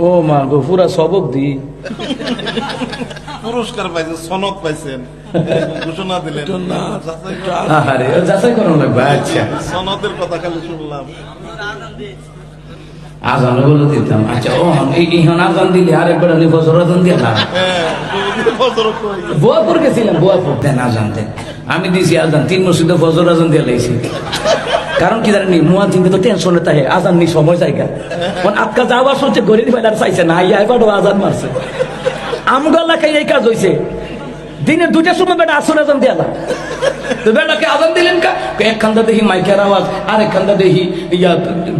ও মা গো, পুরা সবক দি পুরস্কার পাইছেন, সনদ পাইছেন, ঘোষণা দিলেন। আরে যাচাই করানো লাগবে। আচ্ছা, সনদের কথা খালি শুনলাম। আজান বলে দিতাম। আচ্ছা, ও এইখান আজান দিলে আরেকবার আমি ফজর আজান দিয়ে না, বোয়াপুর গেছিলাম, বোয়াপুর দেন আজান দেন, আমি দিছি আজান 3 মসজিদে ফজর আজান দিয়ে লাইছি। কারণ কি জানি মুয়াজ্জিন তো টেনশনে থাকে, আজান নি সময় জায়গা আটকা যাওয়ার সহ্যে গরিব ফেলার চাইছে না, আইয়া এবার আজান মারছে। আমগোলা খাই এই কাজ হয়েছে, দিনের 2টার সময় বেটা আসর আজান দিয়ে তো বেটাকে আজান দিলেন কা, এক খান্দা দেখি মাইকের আওয়াজ, আরেক খান্দা দেখি ইয়া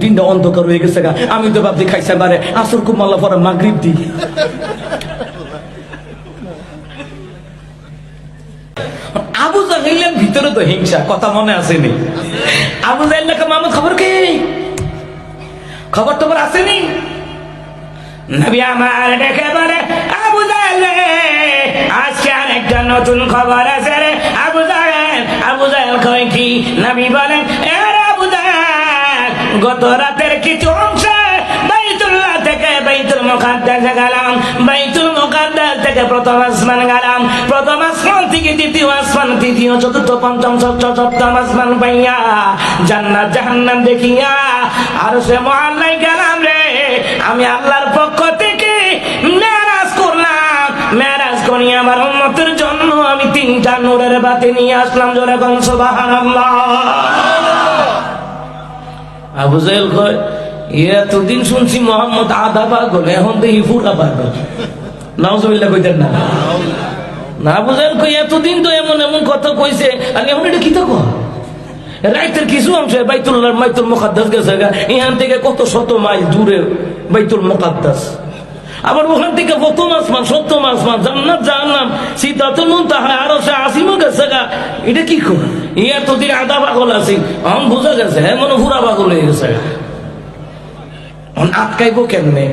দিনটা অন্ধকার হয়ে গেছে গা। আমি তো ভাবছি খাইছে বারে আসর খুব মাল্লা পরে মাগরিব দি। আবু জাহেলের ভিতরে তো হিংসা, কথা মনে আসেনি? আবু জাহেল লেখা মামা খবর কি, খবর তোমার আসেনি? নবী আমার ডেকে বলে, আবু জাহেল আজকে আরেকটা নতুন খবর আছে রে। আবু জাহেল, আবু জাহেল কয় কি? নবী বলেন, এ আবু জাহেল, গত রাতের কিছু অংশ বাইতুল্লাহ থেকে বাইতুল মুকাদ্দাসে গেলাম, বাইতুল মুকাদ্দাস থেকে প্রথম আসমান গেলাম, প্রথম আসমান থেকে দ্বিতীয় আসমান, তৃতীয় চতুর্থ পঞ্চম ষষ্ঠ সপ্তম আসমান পাইয়া জান্নাত জাহান্নাম দেখিয়া আরশে মুআল্লায় গেলাম রে। আমি আল্লাহর পক্ষ থেকে মেরাজ করলাম, মেরাজ করি আমার উম্মতের জন্য আমি 3টা নূরের বাতি নিয়ে আসলাম। জোরে বল সুবহানাল্লাহ। আবু জাহেল কয়, এতদিন শুনছি মোহাম্মদ আধা পাগল, এখন দেখি পুরা পাগল। নাউজুবিল্লাহ কইতেন না? না, আবু জাহেল কই এতদিন তো এমন এমন কথা কইছে, আর এখন এটা কি তো কয়? রাইতের কিছু অংশ বাইতুল্লাহ বাইতুল মুকাদ্দাস গেছে, এখান থেকে কত শত মাইল দূরে বাইতুল মুকাদ্দাস, আবার ওখান থেকে প্রথম আসমান সপ্তম আসমান জান্নাত জাহান্নাম সিদরাতুল মুনতাহা আরশে আসিমও গেছে গা। এটা কি কয়? এতদিন আধা পাগল আছি, এখন বোঝা গেছে হ্যাঁ মনে পুরা পাগল হয়ে গেছে। আটকাইব কেমনে?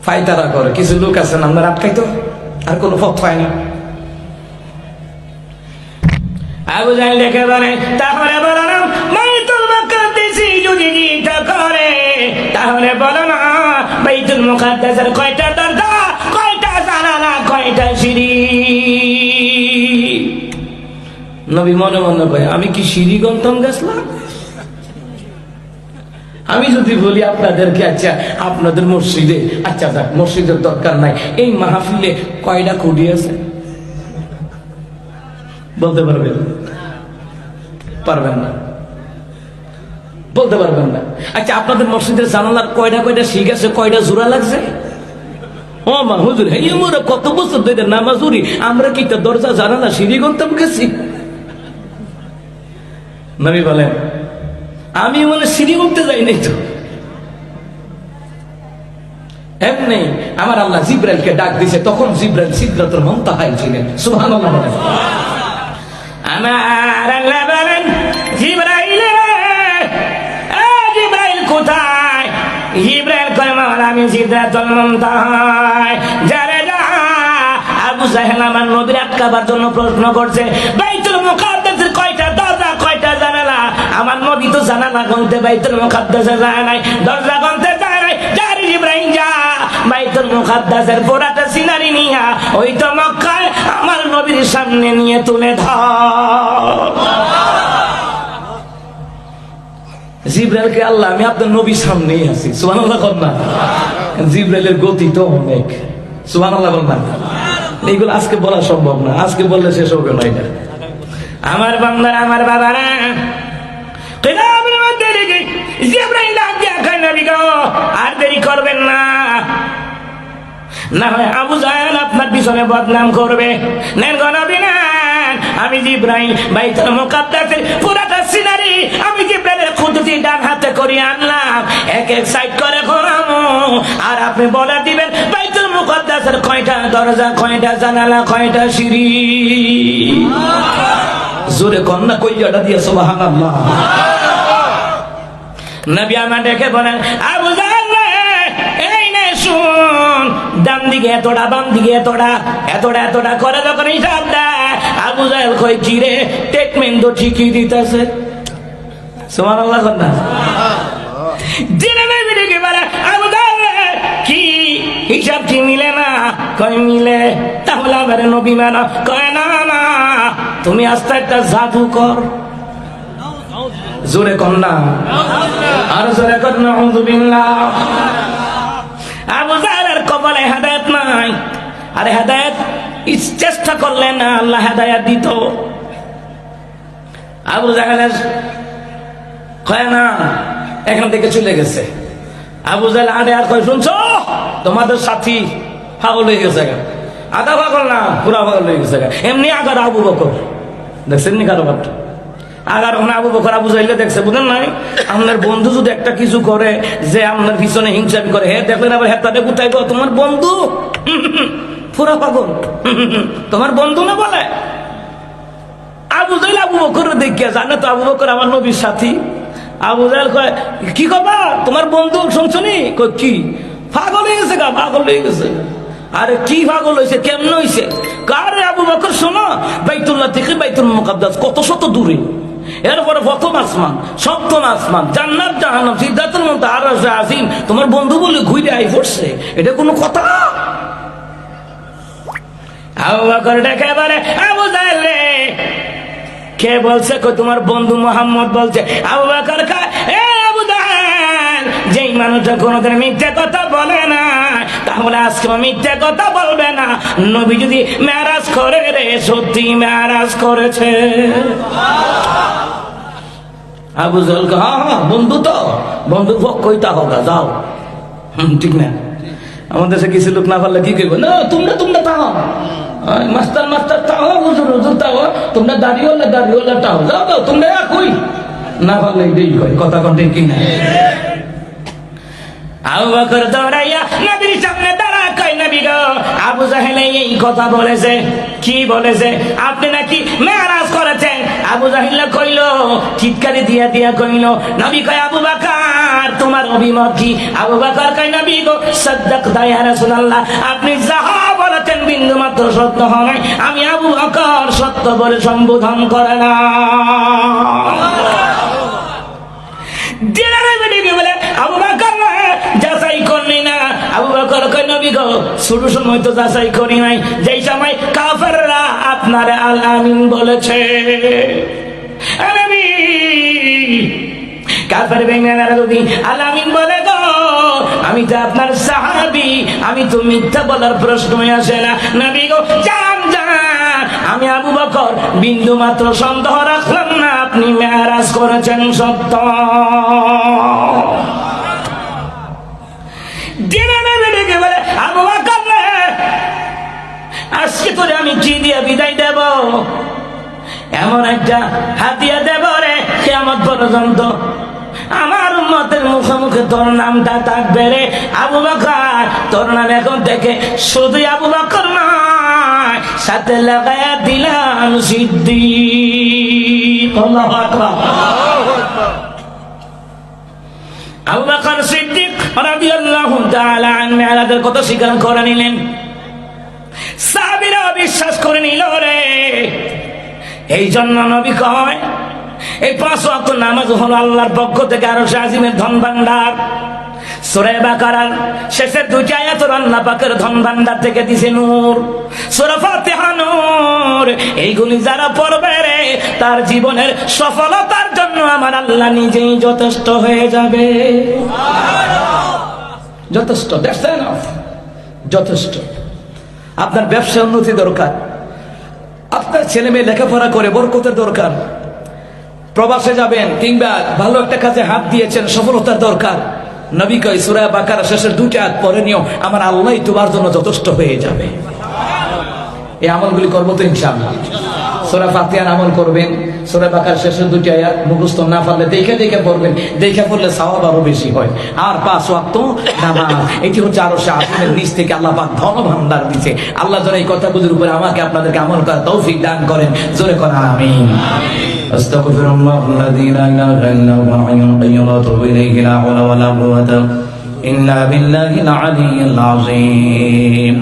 ফাইতারা করে কিছু লোক আছে না, আমরা আটকাইতো আর কোনো পথ পায় না। আবু জাহেল দেখে বলে, তাহলে বলো না বাইতুল মুকাদ্দাসে যদি যেটা করে, তাহলে বলো না বাইতুল মুকাদ্দাসের কয়টা দরজা, কয়টা জানালা, কয়টা সিঁড়ি? নবী মনে মনে কয়, আমি কি সিঁড়ি গন্তম গেছিলাম? আমি যদি বলি আপনাদেরকে, আচ্ছা আপনাদের মসজিদে, আচ্ছা মসজিদের দরকার নাই, এই মাহফিলে কয়টা খুঁটি আছে বলতে পারবেন? পারবেন না, বলতে পারবেন না। আচ্ছা আপনাদের মসজিদের জানালার কয়টা কয়টা শিক আছে, কয়টা জোড়া লাগছে? ও মা হুজুর, আমরা কত বছর ধরে নামাজ পড়ি, আমরা কি দরজা জানালা সিঁড়ি গন্তম গেছি? নবী বলেন, আমি মানে সিঁড়ি উঠতে যাই নাই তো, এমনি আমার আল্লাহ জিব্রাইলকে ডাক দিছে, তখন জিব্রাইল সিদরাতুল মুনতাহায় ছিলেন। সুবহানাল্লাহ বলেন। আমার আল্লাহ বলেন, জিব্রাইল জিব্রাইল কোথায়? জিব্রাইল কয়, মাওলা আমি সিদরাতুল মুনতাহায়। যারে যা। আবু জাহেল আমার নবীর আটকাবার জন্য প্রশ্ন করছে, বাইতুল মুকাদ্দাসের কয়টা দরজা, কয়টা জানালা? আমার নবী তো জানালা গুনতে বাইতুল মুকাদ্দাসে যায় নাই, দরজা গুনতে যায় নাই। যারে জিব্রাইল যা, বাইতুল মুকাদ্দাসের পুরাটা সিনারি নিয়া ওই তো মক্কায় আমার নবীর সামনে নিয়ে তুলে ধর। জিব্রাইলকে আল্লাহ, আমি আপনার নবীর সামনেই আছি। সুবহানাল্লাহ বল না? জিব্রাইলের গতি তো অনেক। সুবহানাল্লাহ বল না? এইগুলো আজকে বলা সম্ভব না, আজকে বললে শেষ হবে না। এটা আমার বান্দারা, আমার বাবারা, কিয়ামতের মধ্যে দেখি জিব্রাইল ডাক দিয়া কয়, নবী গো আর দেরি করবেন না, না হয় আবু জাহেল আপনার পিছনে বদনাম করবে। নেন গো নবী নেন, আমি জিব্রাইল বাইতুল মুকাদ্দাসের পুরাটা সিনারি আমি জিব্রাইলের কুদরতি ডান হাতে করে আনলাম, এক এক সাইড করে ঘোরামো, আর আপনি বলে দিবেন বাইতুল মুকাদ্দাসের কয়টা দরজা, কয়টা জানালা, কয়টা সিঁড়ি। জোরে কন্যা কইয়াটা দিয়ে সুবহানাল্লাহ। নবী আমার ডেকে বলেন, আবু জাহেল এই নে শুন, ডান দিকে এতটা, বাম দিকে এতটা, এতটা এতটা করে যখন হিসাব দেয়, আবু জাহেল কই, কি রে ট্রিটমেন্ট তো ঠিকই দিতেছে। সুবহানাল্লাহ না? কয় মিলে, তাহলে আবার নবী মানা? কয় না না, তুমি আস্তে একটা জাদুকর। জোরে কর না, আর জোরে কর না, আউযুবিল্লাহ। আবু জাহেলের কপালে হেদায়েত নাই, আর হেদায়েত চেষ্টা করলে না আল্লাহ হেদায়েত দিত। আবু জাহেলের কয় না, এখান থেকে চলে গেছে। আবু জাহেল আরে আর কয়, শুনছো তোমাদের সাথী পাগল হয়ে গেছে, আধা পাগল না পুরা পাগল হয়ে গেছে। এমনি আগার আবু বকর দেখছেন নি কারোবারটা? আগার ওখানে আবু বকর আবু জাহেল দেখছে, বুঝেন নাই? আপনার বন্ধু যদি একটা কিছু করে যে আপনার পিছনে হিংসামি করে, হে দেখলেন আবার হেতাতে কোথায় গো তোমার বন্ধু পুরা পাগল, তোমার বন্ধু না বলে। আবু জাহেল আবু বকর দেখিয়া জানে তো আবু বকর আমার নবীর সাথী। আবু জাহেল কয়, কি কথা তোমার বন্ধু শুনছো নি? কি পাগল হয়ে গেছে গা, পাগল হয়ে গেছে। আরে কি পাগল হয়েছে, কেমন হয়েছে? কারে আবু বকর শোনো, বাইতুল্লাহ থেকে বাইতুল মুকাদ্দাস কত শত দূরে, এরপরে প্রথম আসমান, সপ্তম আসমান, জান্নাত জাহান্নাম, সিদরাতুল মুনতাহা, আরশ আজিম, তোমার বন্ধু বলে ঘুরে আই পড়ছে, এটা কোনো কথা? আবু বকর ডেকে বলে, আবু জাহেল রে, কে বলছে? কই তোমার বন্ধু মুহাম্মদ বলছে। আবু বকর কয়, এ আবু জাহেল, যেই মানুষটা কোনোদিন মিথ্যে কথা বলে না, তাহলে আজকে মিথ্যে কথা বলবে না। নবী যদি মেরাজ করে রে, সত্যি মেরাজ করেছে। আবু জাহেল কয়, হ্যাঁ বন্ধু তো, বন্ধুর পক্ষই তা হোক, যাও। ঠিক না? আমাদের দেশে কিছু লোক না পারলে কি করবো, না তোমরা তাও মাস্টার মাস্টার তাও, হুজুর হুজুর তাও, তোমরা দাড়িওয়ালা তাও, যাও যাও, তোমরা কই না পারলে এটাই কয়, কথা কন্টেন কি না? আবু বকর দৌড়াইয়া নবীর সামনে দাঁড়া, কয় নবী গো, আবু জাহেল এই কথা বলেছে। কি বলেছে? আপনি নাকি মেরাজ করেছেন। আবু জাহেল কইল, চিৎকারি দিয়া দিয়া কইল, নবী কয়, আবু বকর তোমার অভিমত কি? আবু বকর কয়, নবী গো, সাদ্দাকতা ইয়া রাসূলুল্লাহ, আপনি যাহা বলেছেন বিন্দু মাত্র সত্য হয়। আমি আবু বকর সত্য বলে সম্বোধন করে না। বলে আবু বকর যাচাই করলি না? আবু বকর কয়, নবী গো, শুরু সময় তো যাচাই করি নাই, যেই সময় কাফেররা আপনারে আল আমিন বলেছে। কাফের বেঈমানরা যদি আল আমিন বলে গো, আমি তো আপনার সাহাবী, আমি তো মিথ্যা বলার প্রশ্নই আসে না। নবী গো, যান যান, আমি আবু বকর বিন্দু মাত্র সন্দেহ রাখলাম না, আপনি মেরাজ করেছেন সত্য। আবু বকর আজকে তোরে আমি কি দিয়ে বিদায় দেব? এমন একটা হাতিয়া দেব রে, কিয়ামত পর্যন্ত আমার উম্মতের মুখে মুখে তোর নামটা থাকবে রে। আবু বকর, তোর নাম এখন থেকে শুধু আবু বকর নয়, সাথে লাগায়া দিলাম সিদ্দিক। আল্লাহু আকবার। আবু বকর সিদ্দিক রাদিয়াল্লাহু তাআলা আনহু মেরাজের কথা স্বীকার করে নিলেন, সাহাবীরা বিশ্বাস করে নিল রে। এই জন্য নবী কয়, এই 5 ওয়াক্ত নামাজ হলো আল্লাহর পক্ষ থেকে আরশ আজিমের ধন ভান্ডার। সূরা বাকারার শেষের 2টি আয়াত আল্লাহ পাকের ধন ভান্ডার থেকে দিছে নূর। সূরা ফাতিহা নূর। এইগুলি যারা পড়বে রে, তার জীবনের সফলতার জন্য আমার আল্লাহ নিজেই যথেষ্ট হয়ে যাবে। যথেষ্ট, দ্যাটস এনাফ, যথেষ্ট। আপনার ব্যবসায় উন্নতি দরকার, আপনার ছেলে মেয়ে লেখাপড়া করে বরকতের দরকার, প্রবাসে যাবেন কিংবা ভালো একটা কাজে হাত দিয়েছেন, সফলতার দরকার। নবী কয়, সূরা বাকারা শেষের 2টি আয়াত পড়ে নিও, আমার আল্লাহ তোমার জন্য যথেষ্ট হয়ে যাবে। এই আমলগুলি করবো তো ইনশাআল্লাহ। সূরা ফাতিহার আমল করবেন, সূরা বাকারা শেষের 2টি আয়াত মুখস্থ না পারলে দেখে দেখে পড়বেন, দেখে পড়লে সওয়াব আরো বেশি হয়। আর 5 ওয়াক্ত নামাজ, এটি হচ্ছে আরশে আজিমের নিচ থেকে আল্লাহ পাক ধন ভান্ডার দিয়েছে। আল্লাহ যেন এই কথাগুলোর উপরে আমাকে আপনাদেরকে আমল করার তৌফিক দান করেন। জোরে করেন আমিন। আস্তাগফিরুল্লাহাল্লাযী লা ইলাহা ইল্লা হুয়াল হাইয়ুল কাইয়্যুম ওয়া আতুবু ইলাইহি লা হাওলা ওয়া লা কুওয়াতা ইল্লা বিল্লাহিল আলিয়্যিল আযীম।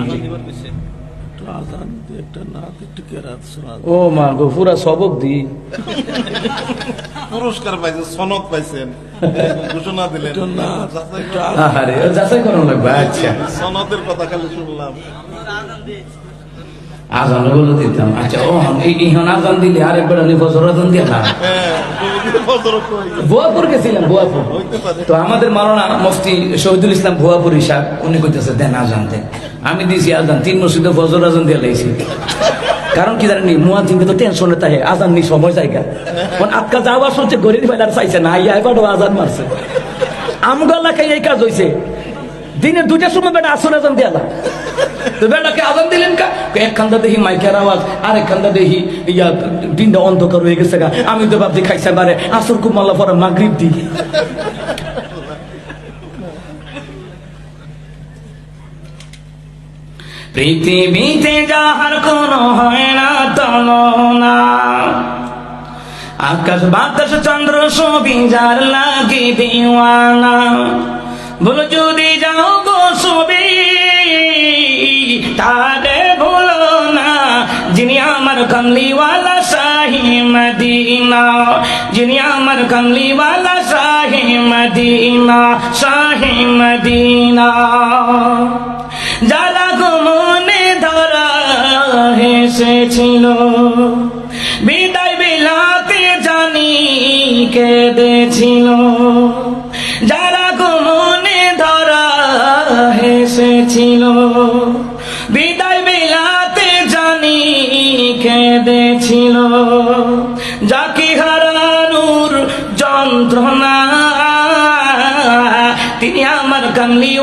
আজান একটা নাত একটু কেরাত শোনা ও মা গো পুরা সবক দি পুরস্কার পাইছেন, সনদ পাইছেন, ঘোষণা দিলেন। যাচাই করে- আরে ও যাচাই করানো লাগবে। আচ্ছা সনদের কথা খালি শুনলাম। আজান বলে দিতাম। আচ্ছা ও ইহন আজান দিলে আরেকবার ফজর আজান দিয়ে না হ্যাঁ, ফজরত হয়ে গেছে। ভুয়াপুর গেছিলাম, ভুয়াপুর। হইতে পারে। তো আমাদের মাওলানা মুফতি শহীদুল ইসলাম ভুয়াপুর হিসাব উনি কইতেছে দেন আজান দেন। আমি দিয়েছি আজান, 3 মসজিদে ফজর আজান দিয়ে লাইছি। কারণ কি জানি মুয়াজ্জিনকে তো টেনশনে থাকে, আজান নি সময় জায়গা কোন আটকা যাওয়া শুনছে গরিব ফেলার চাইছে না, আইয়া এবার আজান মারছে। আমগো এলাকায় এই কাজ হইছে, দিনের 2টার সময় বেটা আসর আজান দিয়ে এলা। তো বেটাকে আজান দিলেন কা, এক খান্দা দেখি মাইকের আওয়াজ, আরেক খান্দা দেখি ইয়া দিনটা অন্ধকার হয়ে গেছে গা। আমি তো ভাবছি খাইছে বারে আসর খুব মাল্লা পরে মাগরিব দি। পৃথিবীতে যাহার কোন হয় না তুলনা, আকাশ বাতাস চন্দ্র সবই যার লাগে দিওয়ানা। বলো যদি যাও গো সবই তারে ভুলো না, যিনি আমার কামলিওয়ালা শাহি মদিনা, যিনি আমার কামলিওয়ালা শাহি মদিনা, শাহি মদিনা। যারা মনে ধরা হেসেছিল, বিদায় বিলাতে জানি কেঁদেছিল। যারা মনে ধরা হেসেছিল, বিদায় বিলাতে জানি কেঁদেছিল। যাকে হারানোর যন্ত্রণা, তিনি আমার কামলি।